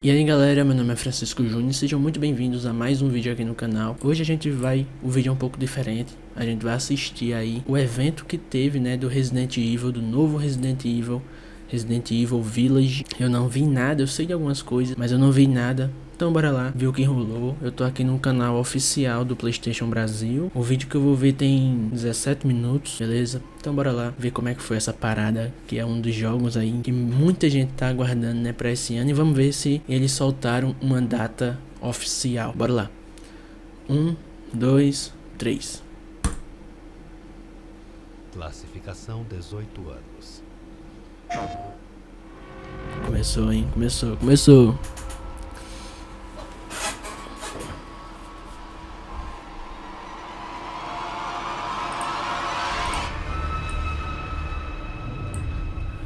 E aí galera, meu nome é FranJunior, sejam muito bem-vindos a mais um vídeo aqui no canal. Hoje o vídeo é um pouco diferente, a gente vai assistir aí o evento que teve, né, do Resident Evil, do novo Resident Evil Village. Eu não vi nada, eu sei de algumas coisas, mas eu não vi nada. Então bora lá ver o que rolou. Eu tô aqui no canal oficial do PlayStation Brasil. O vídeo que eu vou ver tem 17 minutos, beleza? Então bora lá ver como é que foi essa parada, que é um dos jogos aí que muita gente tá aguardando, né, pra esse ano. E vamos ver se eles soltaram uma data oficial. Bora lá. 1, 2, 3. Classificação 18 anos. Começou, hein? Começou.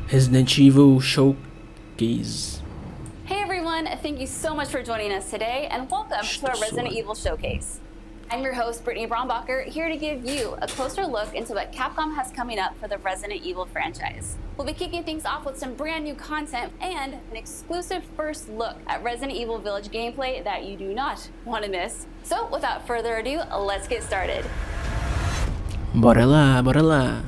Resident Evil Showcase. Hey everyone, thank you so much for joining us today and welcome to our Resident Evil Showcase. I'm your host, Brittany Brombacher, here to give you a closer look into what Capcom has coming up for the Resident Evil franchise. We'll be kicking things off with some brand new content and an exclusive first look at Resident Evil Village gameplay that you do not want to miss. So without further ado, let's get started. Bora lá.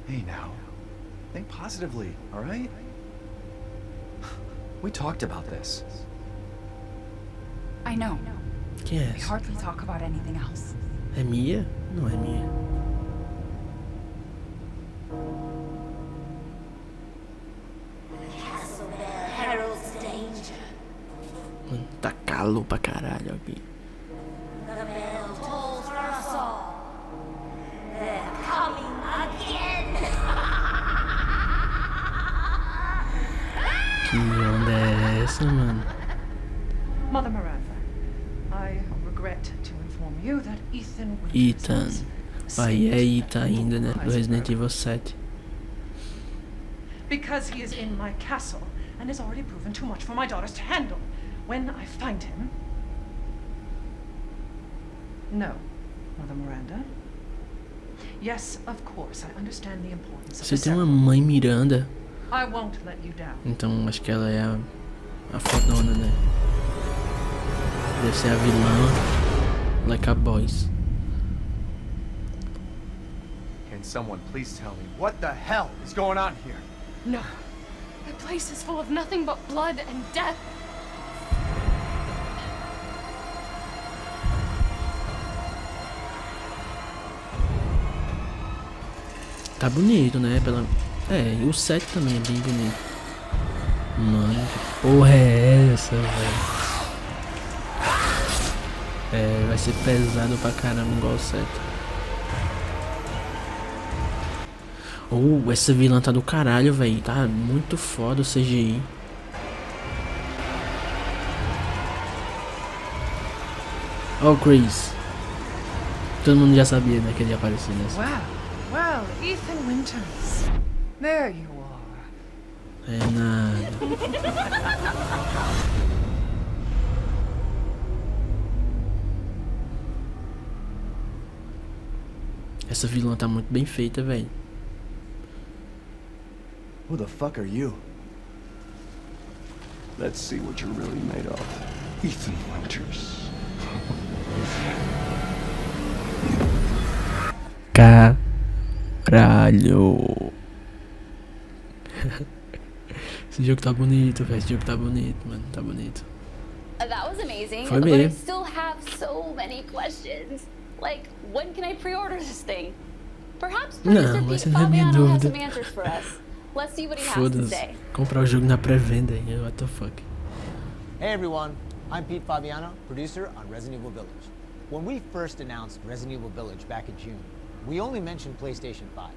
Hey now, think positively, all right? We talked about this. I know. Quem é We essa? hardly talk about anything else. É Mia? Não é Mia. Mano, tá calor pra caralho aqui. Que onda é essa, mano? Mother Miranda, I regret to inform you that Ethan Ethan. Winters Pai, é Ethan ainda, né? Do Resident Evil 7. because he is in my castle and has already proven too much for my daughters to handle. When I find him... No, Mother Miranda. Yes, of course, I understand the importance of Você the tem uma ceremony. mãe Miranda, I won't let you down. então acho que ela é a fodona, né? Deve ser a vilã, like a boys. Can someone please tell me what the hell is going on here? No. The place is full of nothing but blood and death. Tá bonito, né? E o 7 também é bem bonito. Mano, que porra é essa, velho? É, vai ser pesado pra caramba igual o 7. Essa vilã tá do caralho, velho. Tá muito foda o CGI. Ó o Chris. Todo mundo já sabia, né, que ele ia aparecer nessa. Well, Ethan Winters. There you are. É nada. Essa vilã tá muito bem feita, velho. Who the fuck are you? Let's see what you're really made of. Ethan Winters. Caralho. Esse jogo tá bonito, velho. Esse jogo tá bonito, mano. Tá bonito. That was amazing, Foi but I mesmo. still have so many questions. Like, when can I pre-order this thing? Perhaps producer Não, Pete essa não é minha Fabiano has dúvida. some answers for us. Let's see what he has to Foda-se. say. Comprar o jogo na pré-venda aí. What the fuck. Hey everyone, I'm Pete Fabiano, producer on Resident Evil Village. When we first announced Resident Evil Village back in June, we only mentioned PlayStation 5.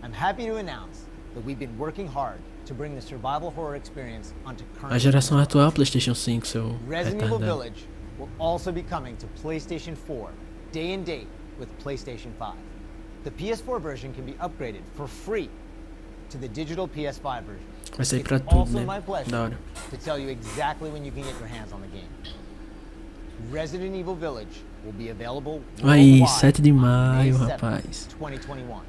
I'm happy to announce that we've been working hard to bring the survival horror experience onto current A geração atual, PlayStation 5, seu Resident Evil retardado. Village will also be coming to PlayStation 4, day and date with PlayStation 5. The PS4 version can be upgraded for free to the digital PS5 version. Vai sair It's pra tudo, also né? my Da pleasure hora. to tell you exactly when you can get your hands on the game. Resident Evil Village will be available Aí, worldwide 7 de on maio, May 7th, rapaz. 2021,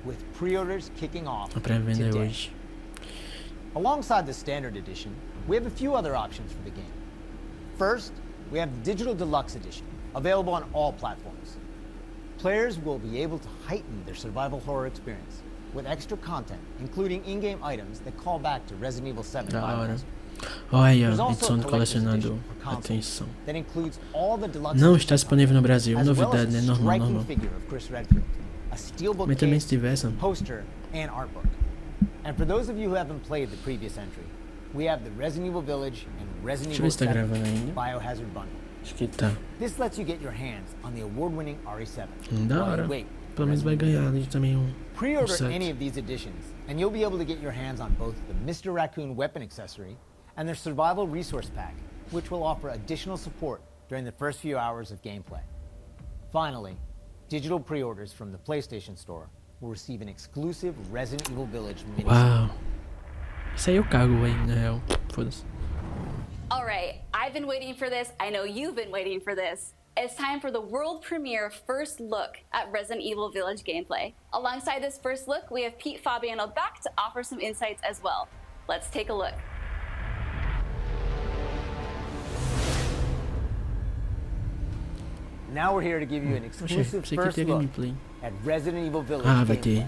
with pre-orders kicking off A pré-venda é today. hoje. Alongside the standard edition, we have a few other options for the game. First, we have the Digital Deluxe Edition, available on all platforms. Players will be able to heighten their survival horror experience with extra content, including in-game items that call back to Resident Evil 7 Da hora. Biohazard. Olha, There's also edição a do collector's colecionador. edition for console Atenção. that includes all the deluxe Não edition está disponível no Brasil. as well Novidade, as né? a Normal, striking normal. figure of Chris Redfield, a steelbook Mas também case, se tivesse. poster, and art book. And for those of you who haven't played the previous entry, we have the Resident Evil Village and Resident Deixa eu ver Evil se tá 7 gravando ainda. Biohazard Bundle. Acho que tá. This lets you get your hands on the award-winning RE7. Da while you hora. wait Pelo menos vai ganhar ali também um Pre-order set. any of these editions, and you'll be able to get your hands on both the Mr. Raccoon weapon accessory and their survival resource pack, which will offer additional support during the first few hours of gameplay. Finally, digital pre-orders from the PlayStation Store will receive an exclusive Resident Evil Village mini. Uau. Isso aí eu cago aí, na real. Foda-se. All right, I've been waiting for this. I know you've been waiting for this. It's time for the world premiere first look at Resident Evil Village gameplay. Alongside this first look, we have Pete Fabiano back to offer some insights as well. Let's take a look. Now we're here to give you an Oxe, exclusive pensei que first ia ter look gameplay. at Resident Evil Village Ah, vai gameplay.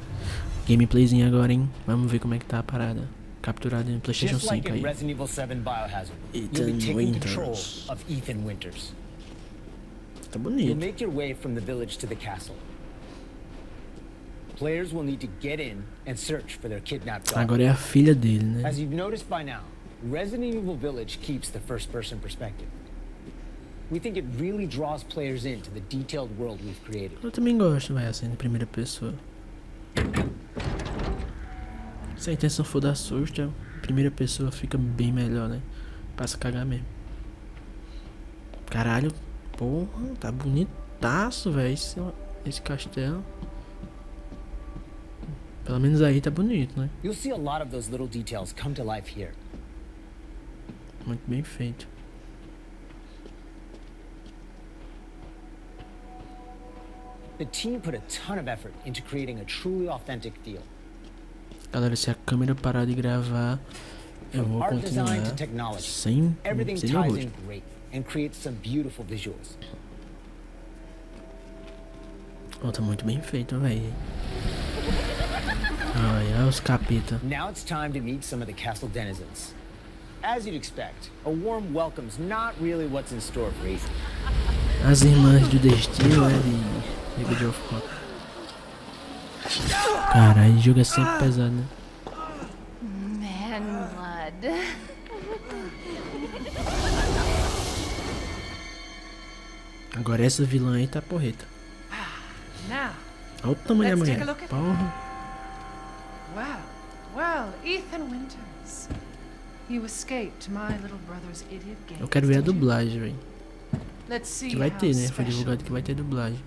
ter gameplayzinho agora, hein? Vamos ver como é que tá a parada. Capturado no PlayStation Just like 5 in aí. Resident Evil 7 Biohazard, you'll Ethan be taking control Winters. of Ethan Winters. Tá You'll bonito. make your way from the village to the castle. Players will need to get in and search for their kidnapped daughter. Agora é a filha dele, né? As you've noticed by now, Resident Evil Village keeps the first-person perspective. We think it really draws players into the detailed world we've created. Eu também gosto, vai assim, de primeira pessoa. Se a intenção for dar susto, a primeira pessoa fica bem melhor, né? Passa a cagar mesmo. Caralho, porra, tá bonitaço, velho, esse castelo. Pelo menos aí tá bonito, né? You'll see a lot of those little details come to life here. Muito bem feito. The team put a ton of effort into creating a truly authentic feel. Galera, se a câmera parar de gravar, eu From vou art design to continuar technology, sem everything sem ties horror. in great and creates some beautiful visuals. Oh, tá muito bem feito, velho. Olha os capeta. Now it's time to meet some of the castle denizens. As you'd expect, a warm welcome's not really what's in store for Ethan. As irmãs do destino, né? De God of War. Caralho, jogo é sempre pesado, né? Man blood. Agora essa vilã aí tá porreta. Now, Olha o tamanho da Let's take mulher. a look at- Porra. well, Ethan Winters. You escaped my little brother's idiot game. Eu quero ver a dublagem, velho. Let's see Que vai how ter, né? Foi special divulgado que vai ter dublagem.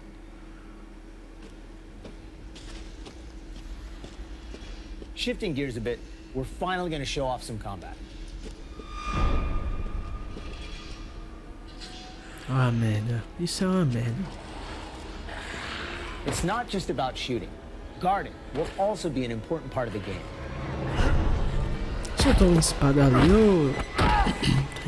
Shifting gears a bit, we're finally going to show off some combat. Ah, merda. Isso é uma merda. It's not just about shooting. Guarding will also be an important part of the game. Soltou uma espada ali, ô.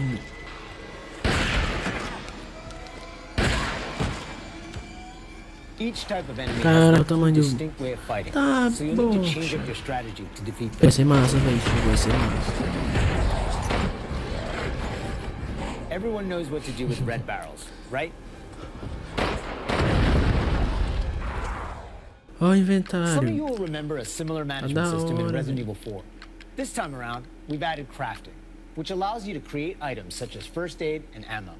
Each type of enemy Cara, has o their tamanho own do- distinct way of fighting, Tá so you'll need to bom. change up your strategy to defeat Vai them. ser massa, velho. Vai ser massa. Everyone knows what to do with red barrels, right? Ó o Some of you inventário. will remember a similar management da system in hora, Resident velho. Evil 4. This time around, we've added crafting, which allows you to create items such as first aid and ammo.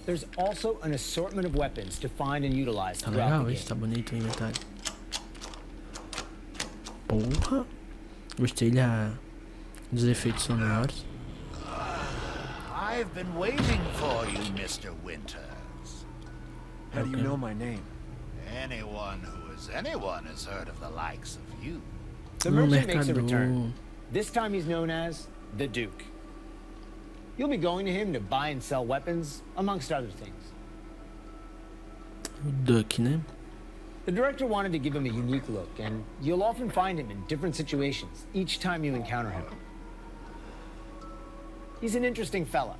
There's also an assortment of weapons to find and utilize Tá throughout legal the isso, tá game. bonito o inventário. Porra. Gostei dos efeitos sonoros. I've been waiting for you, Mr. Winters. How do you Okay. know my name? Anyone who is anyone has heard of the likes of you. The No merchant makes a mercador. return. This time he's known as the Duke. You'll be going to him to buy and sell weapons, amongst other things. O Duck, né? The director wanted to give him a unique look, and you'll often find him in different situations each time you encounter him. He's an interesting fella.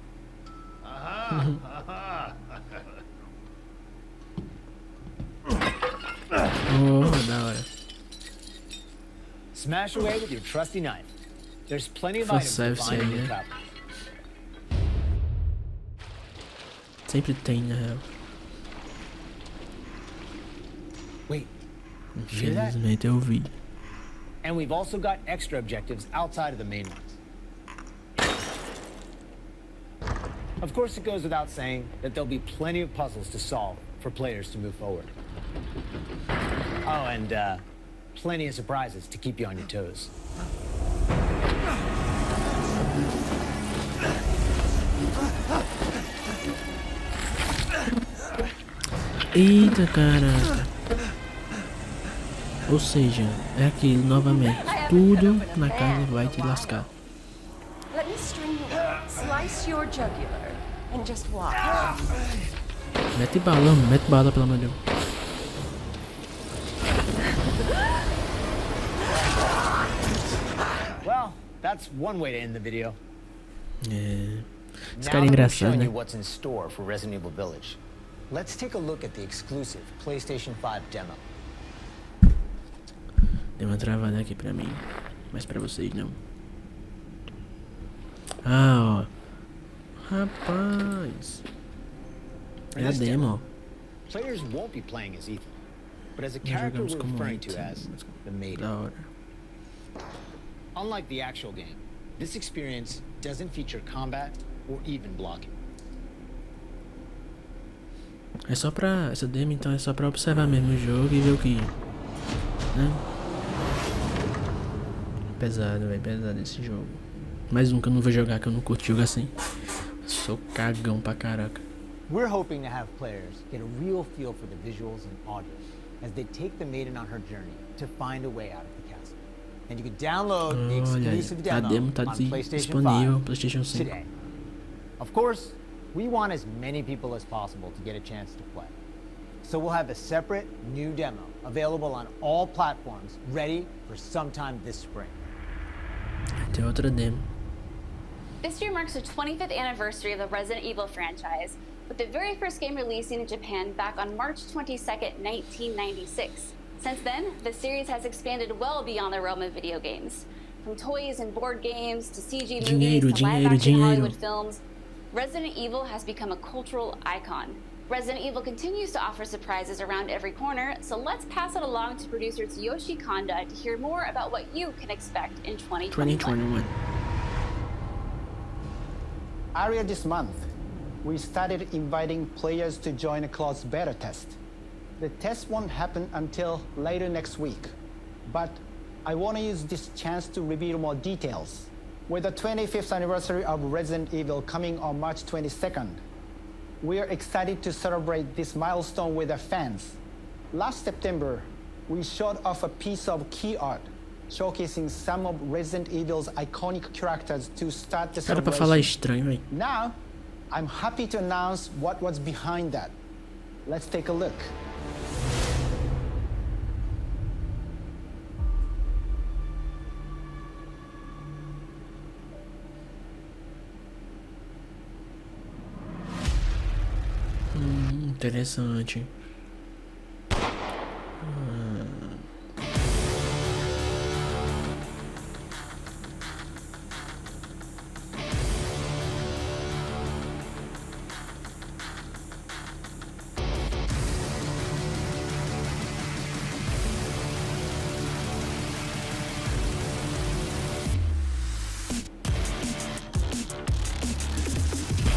Oh, da hora. Smash away with your trusty knife. There's plenty of items to find in your travels. Sempre tem, na real. Wait, did you hear that? Infelizmente eu vi. And we've also got extra objectives outside of the main ones. Of course, it goes without saying that there'll be plenty of puzzles to solve for players to move forward. Oh, and plenty of surprises to keep you on your toes. Eita, caraca. Ou seja, é aquilo novamente. Tudo na casa vai te lascar. Let me string you up, slice your jugular, and just watch. Mete bala, pelo amor de Deus. Well, that's one way to end the video. É. Esse Now cara é that we've engraçado, shown né? you what's in store for Resident Evil Village, let's take a look at the exclusive PlayStation 5 demo. Deu uma travada aqui pra mim, mas pra vocês não. Ah, ó. Rapaz. É a demo, ó. Players won't be playing as Ethan, but as a Nós character jogamos we're como referring to Ethan. as the Maiden. Da hora. Unlike the actual game, this experience doesn't feature combat or even blocking. É só pra... Essa demo, então, é só pra observar mesmo o jogo e ver o que... Né? Pesado, velho. Pesado esse jogo. Mais um que eu não vou jogar, que eu não curto jogo assim. Sou cagão pra caraca. We're hoping to have players get a real feel for the visuals and audio as they take the Maiden on her journey to find a way out of the castle. And you can download the exclusive A demo tá on PlayStation disponível 5 PlayStation 5. today. Of course, we want as many people as possible to get a chance to play. So we'll have a separate new demo available on all platforms, ready for sometime this spring. Tem outra demo. This year marks the 25th anniversary of the Resident Evil franchise, with the very first game releasing in Japan back on March 22nd, 1996. Since then, the series has expanded well beyond the realm of video games. From toys and board games to CG movies to live-action Hollywood films, Resident Evil has become a cultural icon. Resident Evil continues to offer surprises around every corner, so let's pass it along to producer Tsuyoshi Kanda to hear more about what you can expect in 2021. Earlier this month, we started inviting players to join a closed beta test. The test won't happen until later next week, but I want to use this chance to reveal more details. With the 25th anniversary of Resident Evil coming on March 22nd, we are excited to celebrate this milestone with our fans. Last September, we showed off a piece of key art showcasing some of Resident Evil's iconic characters to start the Cara, pra falar estranho, celebration. Now, I'm happy to announce what was behind that. Let's take a look. Interessante.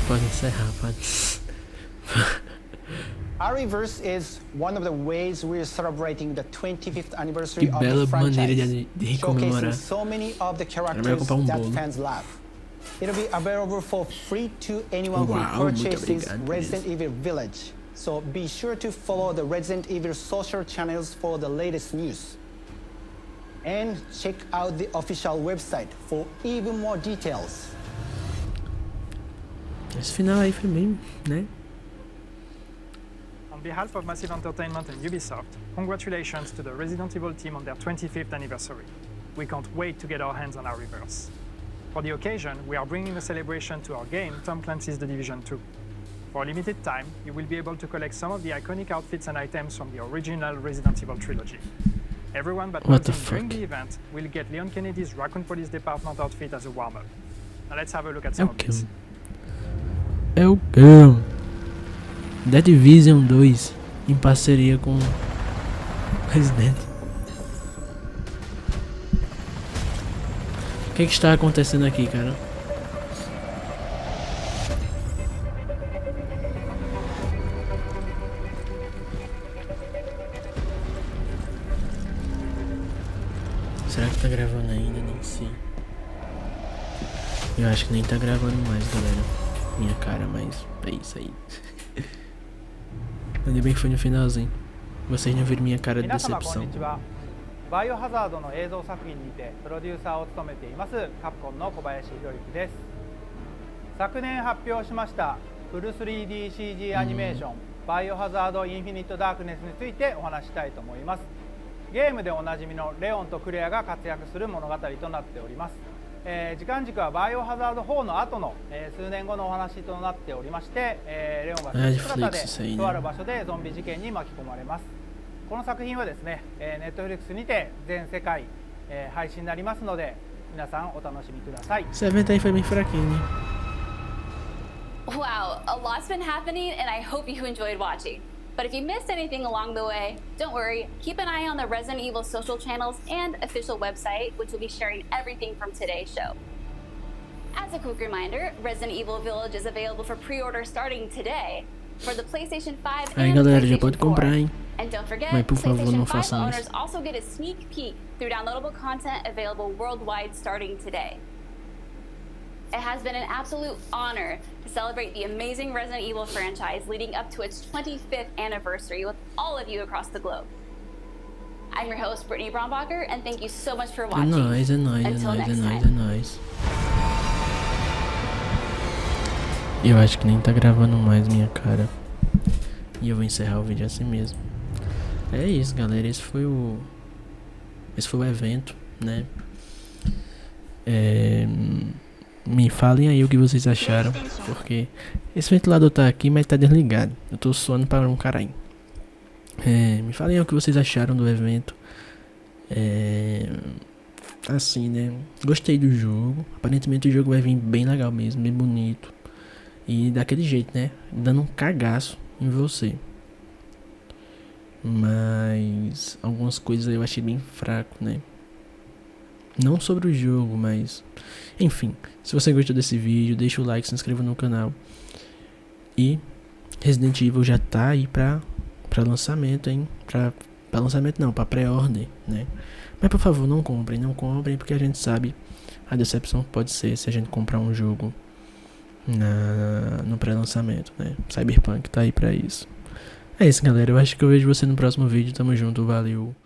Pode encerrar, pode. Ariverse is one of the ways we're celebrating the 25th anniversary Que of bela the franchise, maneira de showcasing comemorar. so many of the characters Um that bolo. fans love. It'll be available for free to anyone who purchases Resident Evil Village. So be sure to follow the Resident Evil social channels for the latest news. And check out the official website for even more details. Esse final aí foi bem, né? On behalf of Massive Entertainment and Ubisoft, congratulations to the Resident Evil team on their 25th anniversary. We can't wait to get our hands on our reverse. For the occasion, we are bringing a celebration to our game, Tom Clancy's The Division 2. For a limited time, you will be able to collect some of the iconic outfits and items from the original Resident Evil trilogy. Everyone but logged in during the event will get Leon Kennedy's Raccoon Police Department outfit as a warm-up. Now let's have a look at some of these. É o cão. The Division 2 em parceria com Resident. O que está acontecendo aqui, cara? Será que tá gravando ainda? Nem sei. Eu acho que nem tá gravando mais, galera. Minha cara, mas é isso aí. Ainda bem que foi no finalzinho. Vocês não viram minha cara de decepção. バイオハザードの映像作品にてプロデューサーを務めていますカプコンの小林博之です。昨年発表しましたフル 3DCG アニメーションバイオハザードインフィニットダークネスについてお話したいと思います。ゲームでおなじみのレオンとクレアが活躍する物語となっております。時間軸はバイオハザード4の後の、数年後のお話となっておりまして、レオンが姿でとある場所でゾンビ事件に巻き込まれます。この作品はですね、Netflix にて全世界、配信になりますので皆さんお楽しみください。Esse evento aí foi bem fraquinho, né? Wow, a lot's been happening and I hope you enjoyed watching. But if you missed anything along the way, don't worry, keep an eye on the Resident Evil social channels and official website, which will be sharing everything from today's show. As a quick reminder, Resident Evil Village is available for pre-order starting today for the PlayStation 5 Aí, and galera, já PlayStation pode 4. comprar, hein? And don't forget, Mas por favor, não PlayStation 5 façam owners isso. also get a sneak peek through downloadable content available worldwide starting today. It has been an absolute honor to celebrate the amazing Resident Evil franchise leading up to its 25th anniversary with all of you across the globe. I'm your host, Brittany Brombacher, and thank you so much for watching. É nóis, Until next é time. nóis. Eu acho que nem tá gravando mais minha cara. E eu vou encerrar o vídeo assim mesmo. É isso, galera. Esse foi o evento, né? Me falem aí o que vocês acharam, porque esse ventilador tá aqui, mas tá desligado. Eu tô suando para um caralho. Me falem aí o que vocês acharam do evento. Assim, né? Gostei do jogo. Aparentemente o jogo vai vir bem legal mesmo, bem bonito. E daquele jeito, né? Dando um cagaço em você. Mas algumas coisas eu achei bem fraco, né? Não sobre o jogo, mas... Enfim, se você gostou desse vídeo, deixa o like, se inscreva no canal. E Resident Evil já tá aí pra lançamento, hein? Pra lançamento não, pra pré-order, né? Mas por favor, não comprem, porque a gente sabe a decepção que pode ser se a gente comprar um jogo no pré-lançamento, né? Cyberpunk tá aí pra isso. É isso, galera, eu acho que eu vejo você no próximo vídeo, tamo junto, valeu!